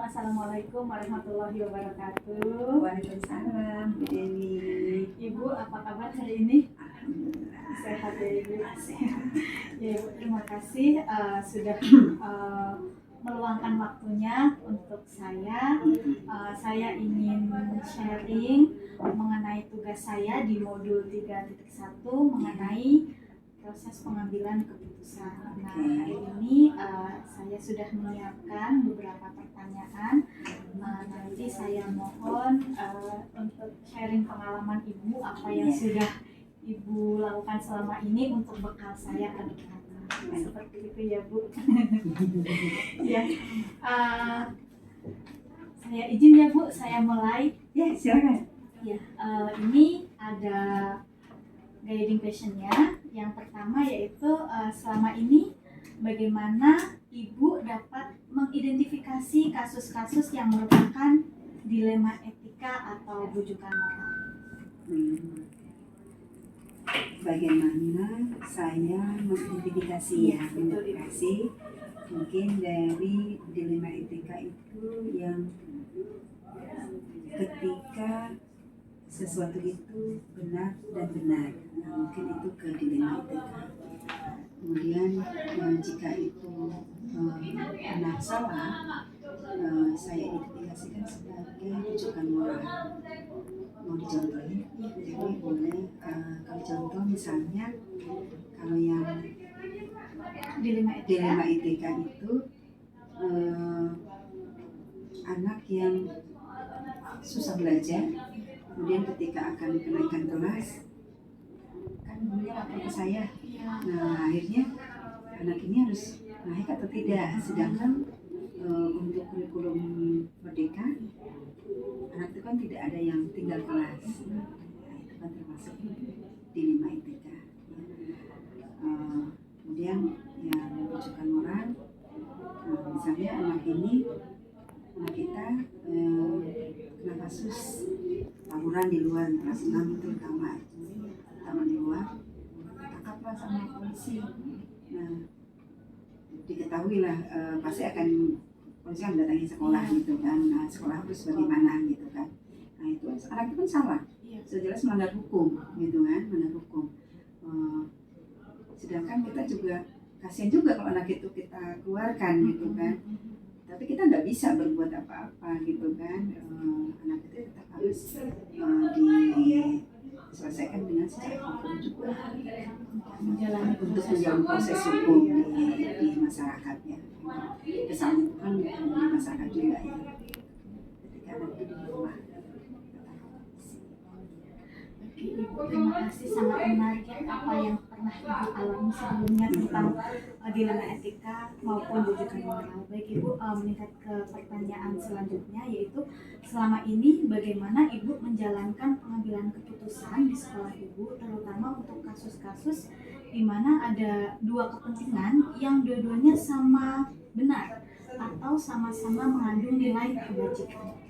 Assalamualaikum warahmatullahi wabarakatuh. Waalaikumsalam, Bu Dewi. Ibu, apa kabar hari ini? Alhamdulillah. Sehat ya Ibu? Sehat. Ya Ibu, terima kasih sudah meluangkan waktunya untuk saya. Saya ingin sharing mengenai tugas saya di modul 3.1 mengenai proses pengambilan keputusan. Nah, hari ini saya sudah menyiapkan beberapa pertanyaan. Nanti saya mohon untuk sharing pengalaman Ibu, apa yang sudah Ibu lakukan selama ini untuk bekal saya ke depan. Seperti itu ya Bu. Ya, saya izin ya Bu, saya mulai. Ya, silakan. Ya, ini ada guiding questionnya. Yang pertama yaitu selama ini bagaimana Ibu dapat mengidentifikasi kasus-kasus yang merupakan dilema etika atau bujukan moral. Bagaimana saya mengidentifikasi mungkin dari dilema etika itu yang ketika sesuatu itu benar dan benar, mungkin itu ke dilema etika. Kemudian jika itu benar salah, saya identifikasikan sebagai bujukan moral. Mau dicontohin? Jadi boleh kalau contoh misalnya kalau yang dilema etika itu anak yang susah belajar, kemudian ketika akan kenaikan kelas kan gurunya lapor ke saya. Nah, akhirnya anak ini harus naik atau tidak, sedangkan untuk kurikulum merdeka anak itu kan tidak ada yang tinggal kelas. Nah, itu kan termasuk dilema etika. Kemudian yang bujukan moral, misalnya anak kita kena kasus tawuran di luar kelas 6 itu taman di luar, ditangkaplah sama polisi. Nah, diketahui lah pasti akan polisi akan mendatangi sekolah gitu kan. Nah, sekolah harus bagaimana gitu kan. Nah, itu anak itu kan salah, sudah jelas melanggar hukum gitu kan, melanggar hukum. Sedangkan kita juga kasihan juga kalau anak itu kita keluarkan gitu kan, tapi kita nggak bisa berbuat apa-apa gitu kan. Anak itu tetap harus diselesaikan dengan secara hukum juga, untuk menjalani proses hukum di masyarakat ya. Kesalahan itu kan di masyarakat juga ya, ketika anak itu di rumah. Ibu, terima kasih, sangat menarik apa yang pernah Ibu alami sebelumnya tentang dilema etika maupun bujukan moral. Baik Ibu, meningkat ke pertanyaan selanjutnya, yaitu selama ini bagaimana Ibu menjalankan pengambilan keputusan di sekolah Ibu, terutama untuk kasus-kasus di mana ada dua kepentingan yang dua-duanya sama benar atau sama-sama mengandung nilai kebajikan.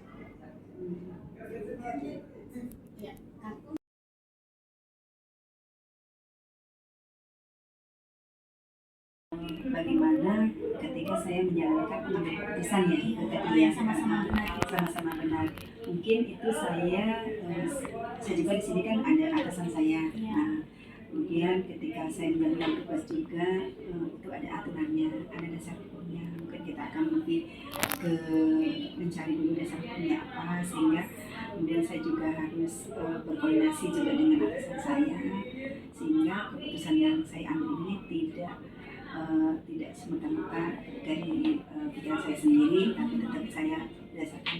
Bagaimana ketika saya menjalankan pengambilan keputusan ya, itu tadi ya, sama-sama benar. Mungkin itu saya juga di sini kan ada atasan saya. Nah, kemudian ketika saya menjalankan tugas juga itu ada aturannya, ada dasar hukumnya. Mungkin kita akan lebih ke mencari dulu dasar hukumnya apa, sehingga kemudian saya juga harus berkoordinasi juga dengan atasan saya, sehingga keputusan yang saya ambil ini tidak semata-mata dari pikiran saya sendiri, tapi tetap saya berdasarkan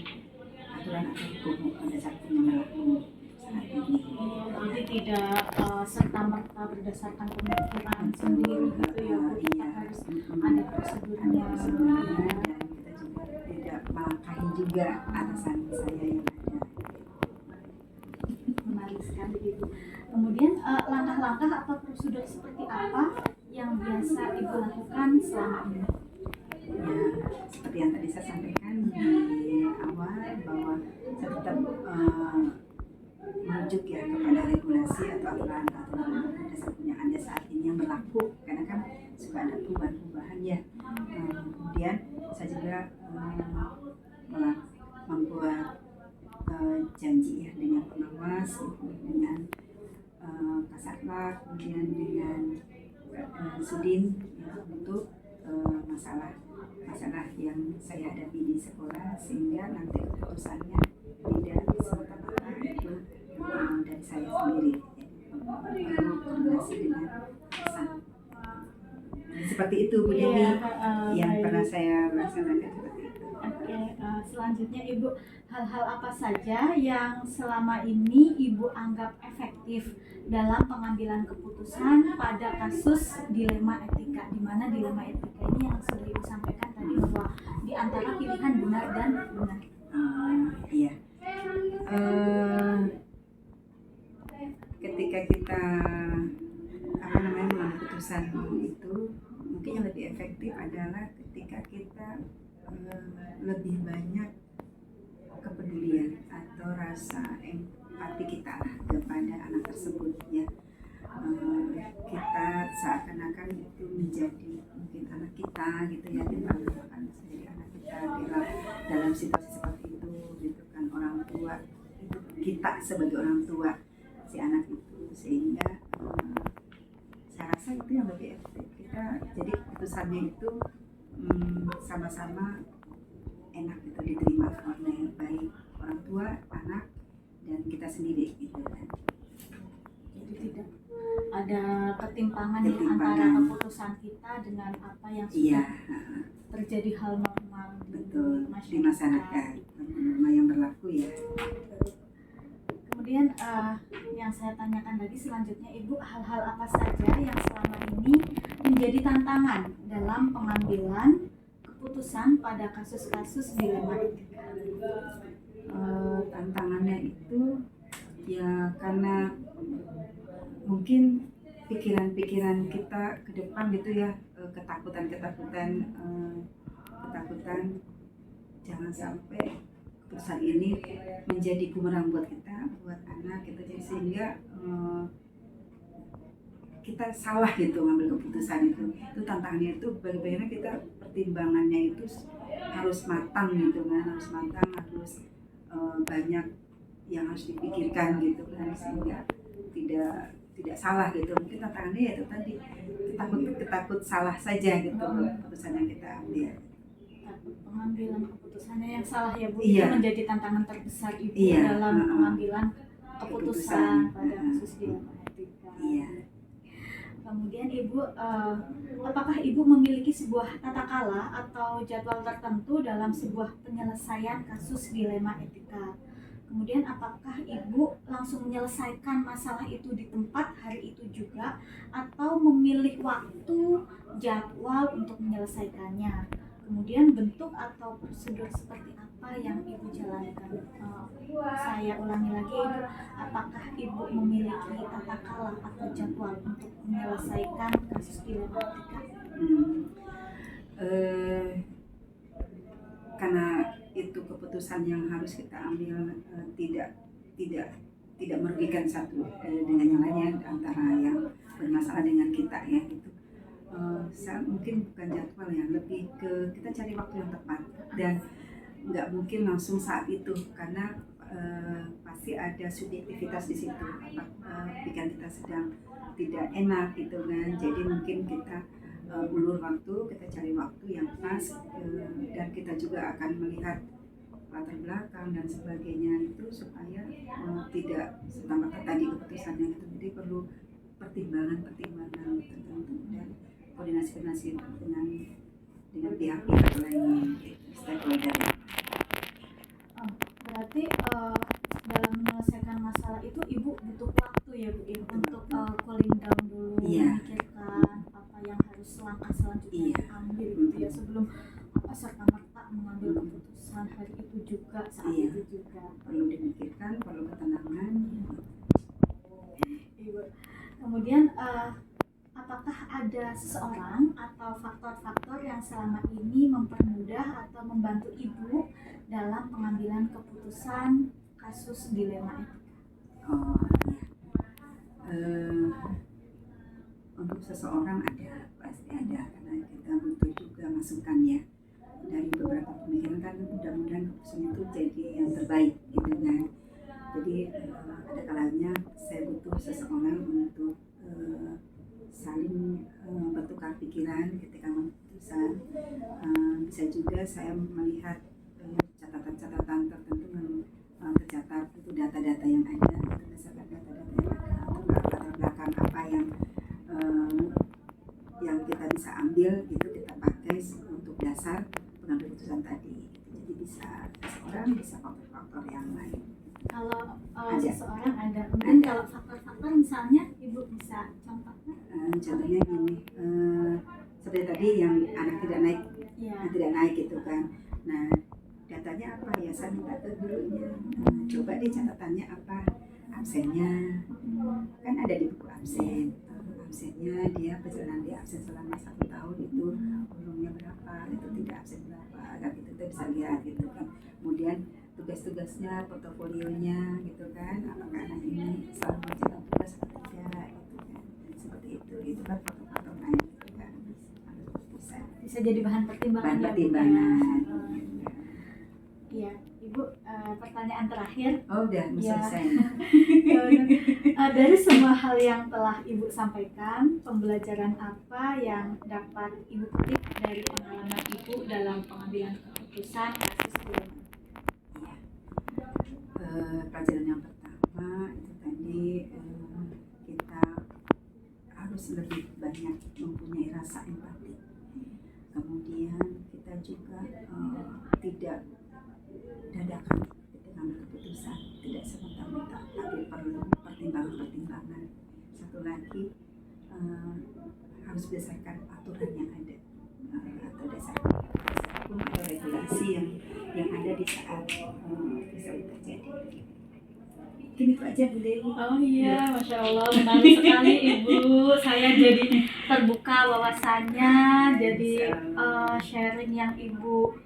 aturan atau hukum, dasar hukum yang berlaku saat ini. Jadi tidak serta-merta berdasarkan pemikiran sendiri gitu ya, kita harus ada prosedurnya, dan kita juga tidak melangkahi juga atasan saya yang ada. Menarik sekali gitu. Kemudian langkah-langkah atau prosedur seperti apa yang biasa Ibu lakukan selama ini? Ya, seperti yang tadi saya sampaikan di awal bahwa saya tetap merujuk ya kepada regulasi atau aturan-aturan yang ada saat ini yang berlaku, karena kan suka ada perubahan-perubahan ya. Kemudian saya juga membuat janji ya dengan pengawas, dengan Kasatlantas, kemudian dengan Sudin ya, untuk masalah yang saya hadapi di sekolah, sehingga nanti keputusannya tidak semata-mata itu dari saya sendiri, jadi perlu koordinasi dengan pesan. Seperti itu Bu Dewi, yang pernah saya laksanakan seperti itu. Oke, selanjutnya Ibu, hal-hal apa saja yang selama ini Ibu anggap efektif dalam pengambilan keputusan pada kasus dilema etika, di mana dilema etika ini yang sudah Ibu sampaikan tadi, bahwa di antara pilihan benar dan benar. Iya. Ketika kita mengambil keputusan itu, mungkin yang lebih efektif adalah ketika kita lebih banyak kepedulian atau rasa empati kita kepada anak tersebut ya. Kita seakan-akan itu menjadi mungkin anak kita gitu ya, kita akan menjadi anak kita dalam situasi seperti itu gitu kan. Orang tua itu kita sebagai orang tua si anak itu, sehingga saya rasa itu yang lebih efektif. Kita jadi keputusannya itu sama-sama enak gitu diterima oleh baik orang tua, anak, dan kita sendiri gitu kan. Jadi tidak ada ketimpangan antara keputusan kita dengan apa yang sudah terjadi hal normal di masyarakat, norma yang berlaku ya. Kemudian yang saya tanyakan lagi selanjutnya, Ibu, hal-hal apa saja yang selama ini menjadi tantangan dalam pengambilan keputusan pada kasus-kasus dilema etika? Tantangannya itu ya karena mungkin pikiran-pikiran kita ke depan gitu ya, ketakutan jangan sampai keputusan ini menjadi bumerang buat kita, buat anak gitu, jadi sehingga kita salah gitu ngambil keputusan itu tantangannya itu bagaimana kita pertimbangannya itu harus matang gitu kan, harus banyak yang harus dipikirkan gitu kan, sehingga tidak salah gitu. Mungkin tantangannya ya itu tadi, takut salah saja gitu keputusan yang kita ambil. Pengambilan keputusannya yang salah ya Bu, iya. Itu menjadi tantangan terbesar Ibu dalam pengambilan keputusan pada kasus dilema etika. Iya. Kemudian Ibu, apakah Ibu memiliki sebuah tata kala atau jadwal tertentu dalam sebuah penyelesaian kasus dilema etika? Kemudian apakah Ibu langsung menyelesaikan masalah itu di tempat hari itu juga, atau memilih waktu, jadwal untuk menyelesaikannya? Kemudian bentuk atau prosedur seperti apa yang Ibu jalankan? Saya ulangi lagi, Ibu, apakah Ibu memiliki tata kala atau jadwal untuk menyelesaikan kasus dilema etika? Karena itu keputusan yang harus kita ambil tidak merugikan satu dengan yang lainnya, antara yang bermasalah dengan kita ya gitu. Mungkin bukan jadwal ya, lebih ke kita cari waktu yang tepat, dan nggak mungkin langsung saat itu, karena pasti ada subjektivitas di situ. Pikiran kita sedang tidak enak gitu kan, jadi mungkin kita ulur waktu, kita cari waktu yang pas, dan kita juga akan melihat latar belakang dan sebagainya itu, supaya tidak serta-merta tadi keputusannya itu. Jadi perlu pertimbangan tertentu dan koordinasi dengan pihak-pihak lain, stakeholder. Berarti dalam menyelesaikan masalah itu Ibu butuh waktu ya Bu, untuk cooling down dulu, memikirkan apa yang harus langkah selanjutnya diambil gitu ya, sebelum serta-merta mengambil keputusan hari itu juga, saat itu juga. Perlu dimikirkan, perlu ketenangan. Ibu, apakah ada seseorang atau faktor-faktor yang selama ini mempermudah atau membantu Ibu dalam pengambilan keputusan kasus dilema etika? Oh iya. Untuk seseorang ada, pasti ada, karena kita butuh juga masukan ya dari beberapa pemikiran, kan mudah-mudahan keputusan itu jadi yang terbaik gitu kan. Jadi ada kalanya saya butuh seseorang untuk saling bertukar pikiran ketika keputusan. Bisa juga saya melihat catatan-catatan tertentu yang tercatat, itu data-data yang ada, berdasarkan data-data yang ada, atau latar belakang apa yang kita bisa ambil gitu, kita pakai untuk dasar pengambil keputusan tadi. Jadi bisa seseorang, bisa faktor-faktor yang lain. Kalau seseorang ada, kemudian kalau faktor-faktor misalnya Ibu bisa contohnya? Contohnya gini, seperti tadi yang anak tidak naik, tidak naik gitu kan. Nah, datanya apa ya, saya minta ke gurunya, coba deh catatannya apa, absennya kan ada di buku absen, absennya dia perjalanan dia absen selama 1 tahun itu umurnya berapa, itu tidak absen berapa, agar kita bisa lihat gitu kan. Kemudian tugas-tugasnya, portofolionya gitu kan, apakah anak ini selalu mengerjakan tugas atau tidak gitu kan. Seperti itu kan faktor-faktor lain gitu kan, bisa jadi bahan pertimbangan. Iya, Ibu, pertanyaan terakhir. Oh, udah selesai. Dari semua hal yang telah Ibu sampaikan, pembelajaran apa yang dapat Ibu petik dari pengalaman Ibu dalam pengambilan keputusan kasus dilema? Pelajaran yang pertama itu tadi, kita harus lebih banyak mempunyai rasa empati. Kemudian kita juga tidak dadakan ketika ambil keputusan, tidak serta-merta, tapi perlu pertimbangan-pertimbangan. Satu lagi, harus berdasarkan aturan yang ada, atau dasar hukum atau regulasi yang ada di saat peristiwa terjadi. Mungkin itu aja Bu Dewi. Oh iya, Masya Allah, menarik sekali Ibu. Saya jadi terbuka wawasannya, jadi sharing yang Ibu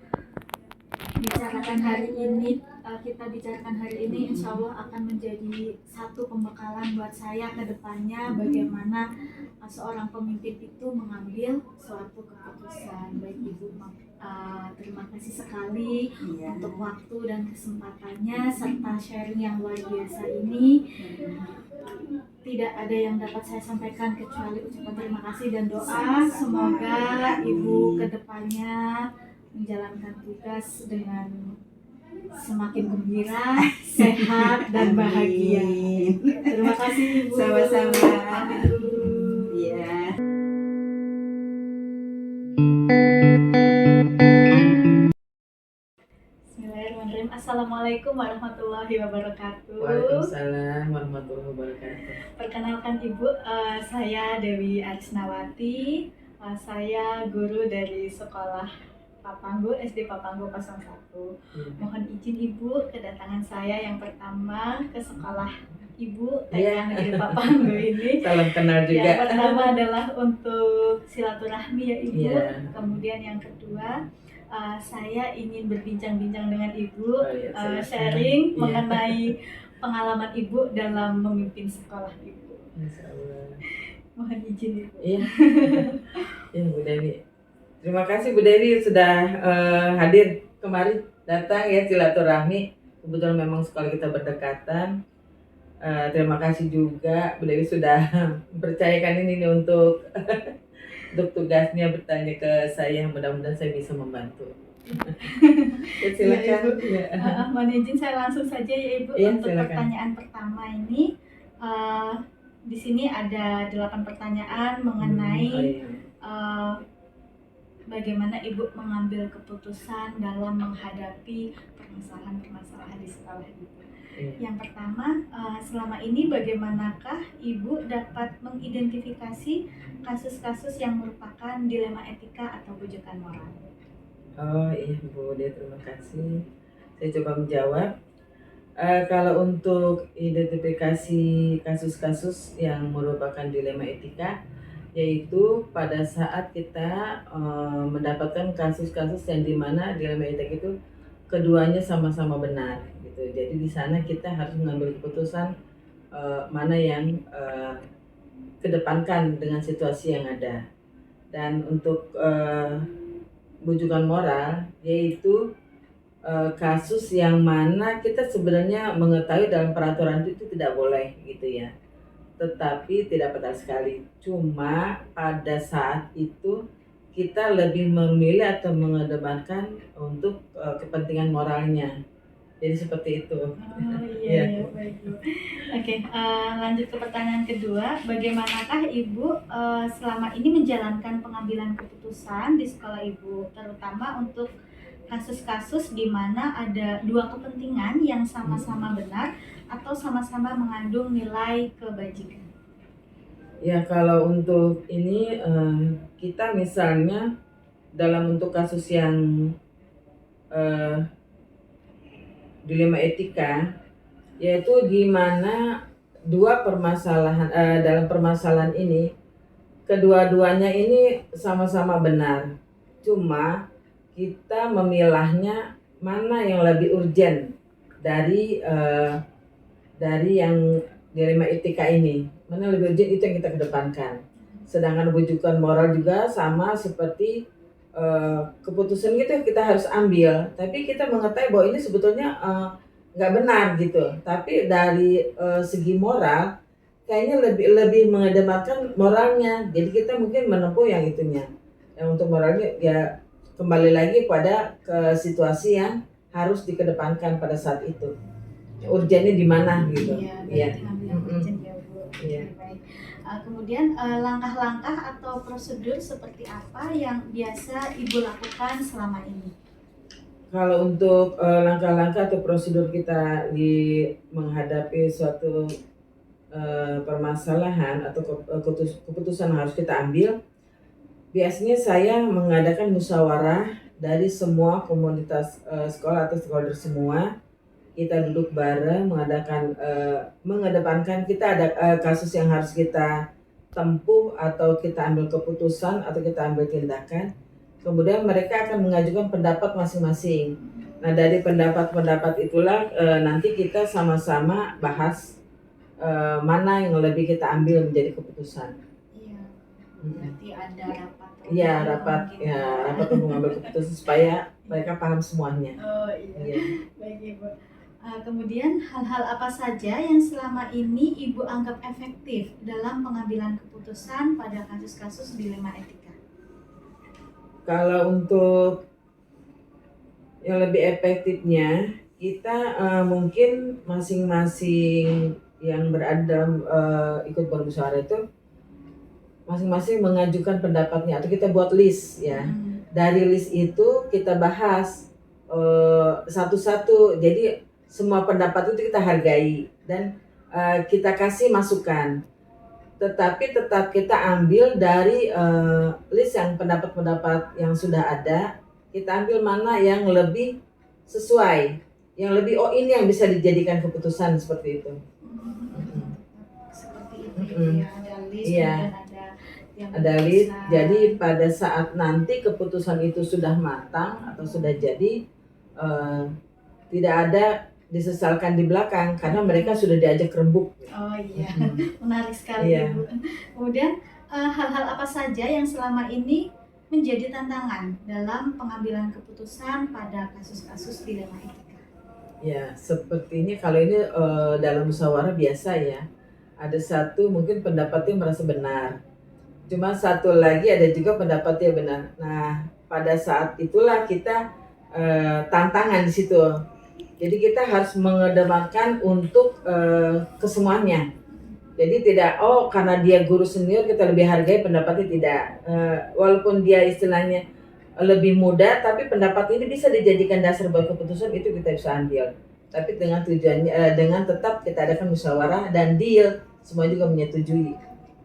bicarakan hari ini, kita bicarakan hari ini, insya Allah akan menjadi satu pembekalan buat saya ke depannya bagaimana seorang pemimpin itu mengambil suatu keputusan. Baik Ibu, terima kasih sekali untuk waktu dan kesempatannya serta sharing yang luar biasa ini. Tidak ada yang dapat saya sampaikan kecuali ucapan terima kasih dan doa. Semoga Ibu ke depannya menjalankan tugas dengan semakin gembira, sehat, dan bahagia. Terima kasih Ibu. Sama-sama. Pamit dulu. Iya. Bismillahirrahmanirrahim. Assalamualaikum warahmatullahi wabarakatuh. Waalaikumsalam warahmatullahi wabarakatuh. Perkenalkan Ibu, saya Dewi Arisnawati. Saya guru dari sekolah Papanggo, SD Papanggo 01. Mohon izin Ibu, kedatangan saya yang pertama ke sekolah Ibu TK Negeri Papanggo ini. Salam kenal juga. Yang pertama adalah untuk silaturahmi ya Ibu. Kemudian yang kedua, saya ingin berbincang-bincang dengan Ibu, sharing mengenai pengalaman Ibu dalam memimpin sekolah Ibu. Insyaallah. Mohon izin Ibu. Iya. Ya Bu Dewi. Terima kasih Bu Dewi sudah hadir kemari, datang ya silaturahmi. Kebetulan memang sekolah kita berdekatan. Terima kasih juga Bu Dewi sudah mempercayakan ini untuk tugasnya bertanya ke saya. Mudah-mudahan saya bisa membantu. Ya, silakan. Mohon izin saya langsung saja ya Ibu, ya, untuk silakan. pertanyaan pertama ini. Di sini ada 8 pertanyaan mengenai bagaimana Ibu mengambil keputusan dalam menghadapi permasalahan-permasalahan di sekolah Ibu. Yang pertama, selama ini bagaimanakah Ibu dapat mengidentifikasi kasus-kasus yang merupakan dilema etika atau bujukan moral? Oh iya Bu Dewi, terima kasih. Saya coba menjawab. Kalau untuk identifikasi kasus-kasus yang merupakan dilema etika, yaitu pada saat kita mendapatkan kasus-kasus yang dimana dilema etika itu keduanya sama-sama benar, gitu. Jadi di sana kita harus mengambil keputusan mana yang kedepankan dengan situasi yang ada. Dan untuk bujukan moral, yaitu kasus yang mana kita sebenarnya mengetahui dalam peraturan itu tidak boleh gitu ya, tetapi tidak benar sekali. Cuma pada saat itu kita lebih memilih atau mengedepankan untuk kepentingan moralnya. Jadi seperti itu. Oh Iya. iya, baik Bu. Oke, lanjut ke pertanyaan kedua. Bagaimanakah Ibu selama ini menjalankan pengambilan keputusan di sekolah Ibu, terutama untuk kasus-kasus di mana ada dua kepentingan yang sama-sama benar atau sama-sama mengandung nilai kebajikan? Ya, kalau untuk ini kita misalnya dalam untuk kasus yang dilema etika, yaitu di mana dua permasalahan dalam permasalahan ini kedua-duanya ini sama-sama benar. Cuma kita memilahnya mana yang lebih urgent dari yang dilema etika ini. Mana yang lebih urgent itu yang kita kedepankan. Sedangkan rujukan moral juga sama seperti keputusan gitu kita harus ambil. Tapi kita mengetahui bahwa ini sebetulnya nggak benar gitu. Tapi dari segi moral kayaknya lebih mengedepankan moralnya. Jadi kita mungkin menempuh yang itunya. Yang untuk moralnya ya kembali lagi pada ke situasi yang harus dikedepankan pada saat itu. Urgennya di mana gitu. Iya, berarti ngambil yang urgent ya Bu. Iya. Baik. Kemudian langkah-langkah atau prosedur seperti apa yang biasa Ibu lakukan selama ini? Kalau untuk langkah-langkah atau prosedur kita di menghadapi suatu permasalahan atau keputusan yang harus kita ambil, biasanya saya mengadakan musyawarah dari semua komunitas sekolah atau stakeholder semua. Kita duduk bareng mengedepankan kita ada kasus yang harus kita tempuh atau kita ambil keputusan atau kita ambil tindakan. Kemudian mereka akan mengajukan pendapat masing-masing. Nah, dari pendapat-pendapat itulah nanti kita sama-sama bahas mana yang lebih kita ambil menjadi keputusan. Iya. Berarti ada rapat. Iya, rapat untuk mengambil keputusan supaya mereka paham semuanya. Oh iya. Iya. Baik Ibu. Kemudian hal-hal apa saja yang selama ini Ibu anggap efektif dalam pengambilan keputusan pada kasus-kasus dilema etika? Kalau untuk yang lebih efektifnya, kita mungkin masing-masing yang berada dalam ikut bermusyawarah itu masing-masing mengajukan pendapatnya atau kita buat list ya. Dari list itu kita bahas satu-satu. Jadi semua pendapat itu kita hargai dan kita kasih masukan. Tetapi tetap kita ambil dari list yang pendapat-pendapat yang sudah ada, kita ambil mana yang lebih sesuai, yang lebih ini yang bisa dijadikan keputusan seperti itu. Seperti itu ya, ada list Iya. dan ada yang Ada list. bisa. Jadi pada saat nanti keputusan itu sudah matang atau sudah jadi, tidak ada disesalkan di belakang karena mereka sudah diajak rembuk. Oh iya, menarik sekali Iya. Ibu. Kemudian hal-hal apa saja yang selama ini menjadi tantangan dalam pengambilan keputusan pada kasus-kasus dilema etika? Ya, sepertinya kalau ini dalam musyawarah biasa ya. Ada satu mungkin pendapatnya merasa benar. Cuma satu lagi ada juga pendapatnya benar. Nah, pada saat itulah kita tantangan di situ. Jadi kita harus mengedepankan untuk kesemuanya. Jadi tidak karena dia guru senior kita lebih hargai pendapatnya, tidak. Walaupun dia istilahnya lebih muda, tapi pendapat ini bisa dijadikan dasar buat keputusan, itu kita bisa ambil. Tapi dengan tujuannya dengan tetap kita adakan musyawarah dan deal, semua juga menyetujui.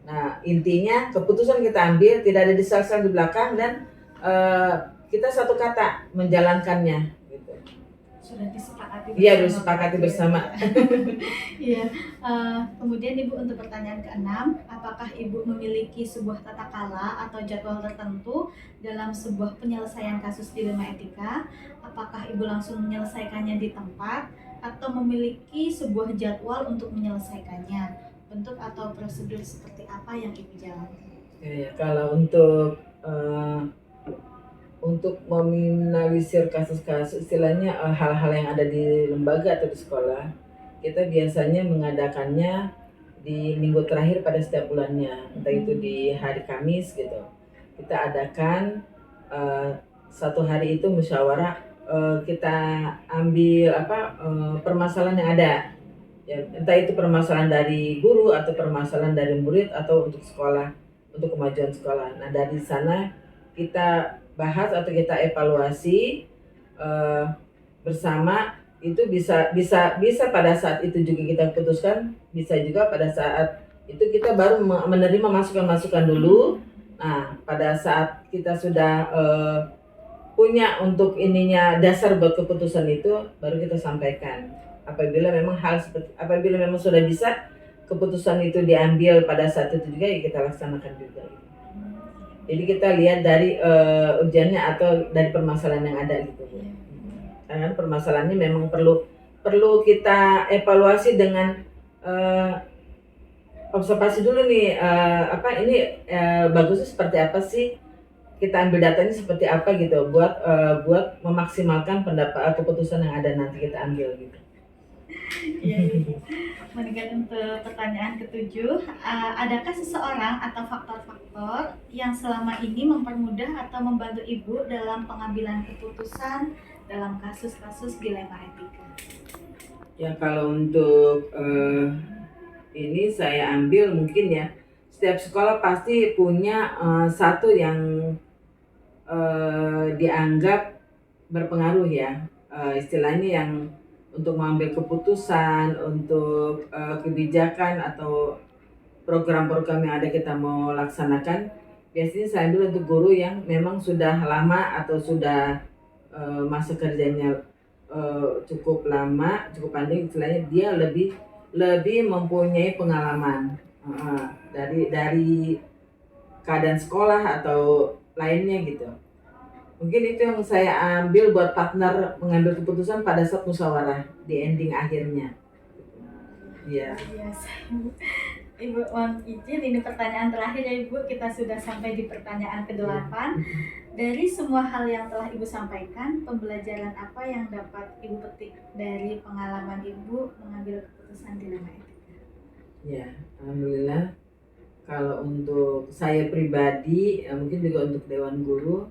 Nah, intinya keputusan kita ambil tidak ada disal-sal di belakang dan kita satu kata menjalankannya gitu. sudah disepakati Iya, bersama. disepakati bersama. Iya. Kemudian Ibu untuk pertanyaan keenam, apakah Ibu memiliki sebuah tata kala atau jadwal tertentu dalam sebuah penyelesaian kasus dilema etika? Apakah Ibu langsung menyelesaikannya di tempat atau memiliki sebuah jadwal untuk menyelesaikannya? Bentuk atau prosedur seperti apa yang Ibu jalani? Ya, kalau untuk meminimalisir kasus-kasus, istilahnya hal-hal yang ada di lembaga atau di sekolah, kita biasanya mengadakannya di minggu terakhir pada setiap bulannya, entah itu di hari Kamis gitu. Kita adakan satu hari itu musyawarah, kita ambil permasalahan yang ada, ya, entah itu permasalahan dari guru atau permasalahan dari murid atau untuk sekolah, untuk kemajuan sekolah. Nah, dari sana kita bahas atau kita evaluasi bersama. Itu bisa pada saat itu juga kita putuskan, bisa juga pada saat itu kita baru menerima masukan-masukan dulu. Nah, pada saat kita sudah punya untuk ininya dasar buat keputusan itu, baru kita sampaikan. Apabila memang sudah bisa keputusan itu diambil pada saat itu juga, ya kita laksanakan juga. Jadi kita lihat dari urgennya atau dari permasalahan yang ada gitu. Karena permasalahannya memang perlu kita evaluasi dengan observasi dulu nih, bagusnya seperti apa sih, kita ambil datanya seperti apa gitu buat memaksimalkan keputusan yang ada nanti kita ambil gitu. Iya, Meningkat untuk pertanyaan ketujuh, adakah seseorang atau faktor-faktor yang selama ini mempermudah atau membantu Ibu dalam pengambilan keputusan dalam kasus-kasus dilema etika? Ya, kalau untuk ini saya ambil mungkin ya, setiap sekolah pasti punya satu yang dianggap berpengaruh ya, istilahnya yang untuk mengambil keputusan, untuk kebijakan atau program-program yang ada kita mau laksanakan. Biasanya saya ambil untuk guru yang memang sudah lama atau sudah masa kerjanya cukup lama, cukup panjang, istilahnya dia lebih mempunyai pengalaman dari keadaan sekolah atau lainnya gitu. Mungkin itu yang saya ambil buat partner mengambil keputusan pada saat musyawarah di ending akhirnya. Iya. Biasa, Ibu mohon izin, ini pertanyaan terakhir ya Ibu, kita sudah sampai di pertanyaan ke-8. Dari semua hal yang telah Ibu sampaikan, pembelajaran apa yang dapat Ibu petik dari pengalaman Ibu mengambil keputusan dilema etika? Ya, alhamdulillah. Kalau untuk saya pribadi, mungkin juga untuk Dewan Guru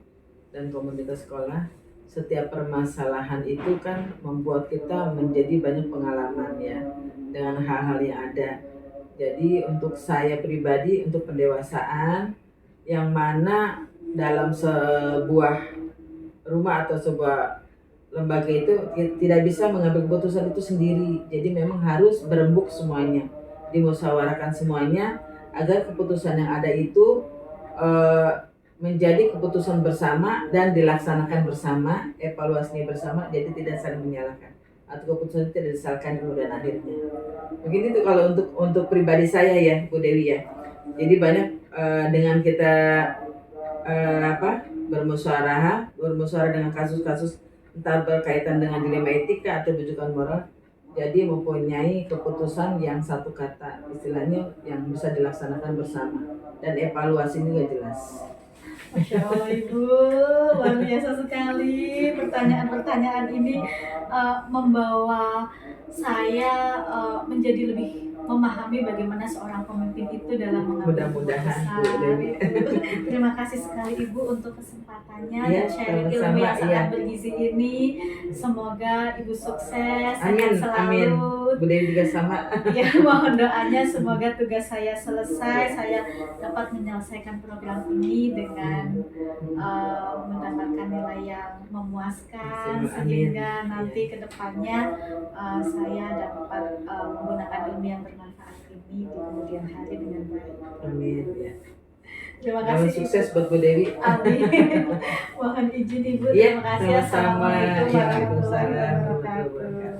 dan komunitas sekolah, setiap permasalahan itu kan membuat kita menjadi banyak pengalaman ya dengan hal-hal yang ada. Jadi untuk saya pribadi, untuk pendewasaan yang mana dalam sebuah rumah atau sebuah lembaga itu tidak bisa mengambil keputusan itu sendiri. Jadi memang harus berembuk semuanya, dimusyawarahkan semuanya agar keputusan yang ada itu menjadi keputusan bersama dan dilaksanakan bersama, evaluasinya bersama, jadi tidak saling menyalahkan atau keputusan itu tidak disalahkan kemudian akhirnya. Mungkin itu kalau untuk pribadi saya ya, Bu Dewi ya. Jadi banyak dengan kita bermusyawarah dengan kasus-kasus entah berkaitan dengan dilema etika atau rujukan moral, jadi mempunyai keputusan yang satu kata, istilahnya yang bisa dilaksanakan bersama dan evaluasi juga jelas. Masya Allah Ibu, luar biasa sekali. Pertanyaan-pertanyaan ini membawa saya menjadi lebih memahami bagaimana seorang pemimpin itu dalam mengambil Mudah-mudahan, Bu keputusan. Dewi. Terima kasih sekali Ibu untuk kesempatannya Ya, dan sharing ilmu sama-sama, yang sangat iya. bergizi ini. Semoga Ibu sukses, Amin, sehat amin. selalu. Bu Dewi juga sama. Ya, mohon doanya semoga tugas saya selesai, saya dapat menyelesaikan program ini dengan mendapatkan nilai yang memuaskan, sehingga nanti ke depannya saya dapat menggunakan ilmu yang bermanfaat ini di kemudian hari dengan baik. Amin ya. Terima Dalam kasih. sukses buat Bu Dewi. Amin. Mohon izin Ibu. Iya, Terima kasih. sama-sama. Assalamualaikum warahmatullahi Waalaikumsalam warahmatullahi wabarakatuh. wabarakatuh.